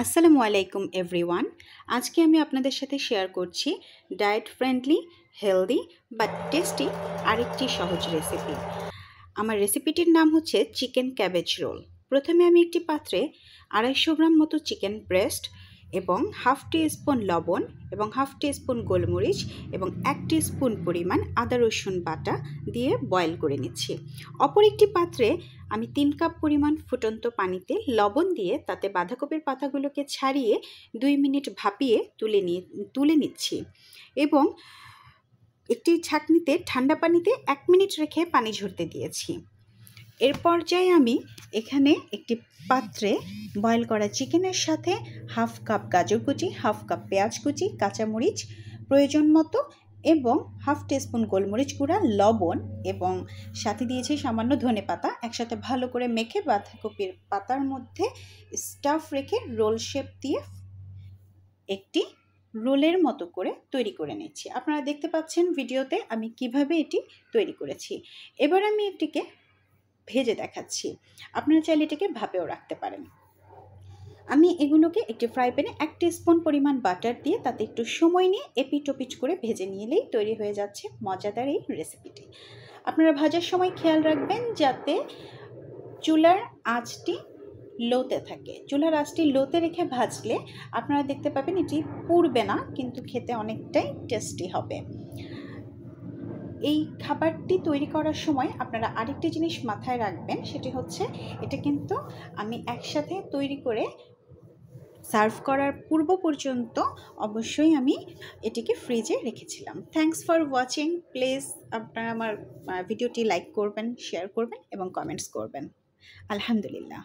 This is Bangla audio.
আসসালামু আলাইকুম এভরিওয়ান। আজকে আমি আপনাদের সাথে শেয়ার করছি diet friendly, healthy but tasty আরেকটি সহজ রেসিপি। আমার রেসিপিটির নাম হচ্ছে চিকেন ক্যাবেজ রোল। প্রথমে আমি একটি পাত্রে 250 গ্রাম মতো চিকেন ব্রেস্ট এবং হাফ টি স্পুন লবণ এবং হাফ টি স্পুন গোলমরিচ এবং 1 টিস্পুন পরিমাণ আদা রসুন বাটা দিয়ে বয়েল করে নিচ্ছি। অপর একটি পাত্রে আমি 3 কাপ পরিমাণ ফুটন্ত পানিতে লবণ দিয়ে তাতে বাঁধাকপির পাতাগুলোকে ছাড়িয়ে 2 মিনিট ভাপিয়ে তুলে নিচ্ছি এবং একটি ছাঁকনিতে ঠান্ডা পানিতে 1 মিনিট রেখে পানি ঝরতে দিয়েছি। এর পর্যায়ে আমি এখানে একটি পাত্রে বয়েল করা চিকেনের সাথে হাফ কাপ গাজর কুচি, হাফ কাপ পেঁয়াজ কুচি, কাঁচামরিচ প্রয়োজন মতো এবং হাফ টিস্পুন গোলমরিচ গুঁড়া, লবণ এবং সাথে দিয়েছি সামান্য ধনেপাতা। একসাথে ভালো করে মেখে বাঁধাকপির পাতার মধ্যে স্টাফ রেখে রোল শেপ দিয়ে একটি রোলের মতো করে তৈরি করে নিচ্ছি। আপনারা দেখতে পাচ্ছেন ভিডিওতে আমি কিভাবে এটি তৈরি করেছি। এবার আমি এটিকে ভেজে দেখাচ্ছি। আপনারা চাইলে এটাকে ভাপেও রাখতে পারেন। আমি এগুলোকে একটি ফ্রাই প্যানে 1 টিস্পুন পরিমাণ বাটার দিয়ে তাতে একটু সময় নিয়ে এপিট ওপিট করে ভেজে নিলেই তৈরি হয়ে যাচ্ছে মজাদার এই রেসিপিটি। আপনারা ভাজার সময় খেয়াল রাখবেন যাতে চুলার আঁচটি লোতে থাকে। চুলার আঁচটি লোতে রেখে ভাজলে আপনারা দেখতে পাবেন এটি পুড়বে না, কিন্তু খেতে অনেকটাই টেস্টি হবে। এই খাবারটি তৈরি করার সময় আপনারা আরেকটি জিনিস মাথায় রাখবেন, সেটি হচ্ছে এটা কিন্তু আমি একসাথে তৈরি করে সার্ভ করার পূর্ব পর্যন্ত অবশ্যই আমি এটিকে ফ্রিজে রেখেছিলাম। Thanks for watching. প্লিজ আপনারা আমার ভিডিওটি লাইক করবেন, শেয়ার করবেন এবং কমেন্টস করবেন। আলহামদুলিল্লাহ।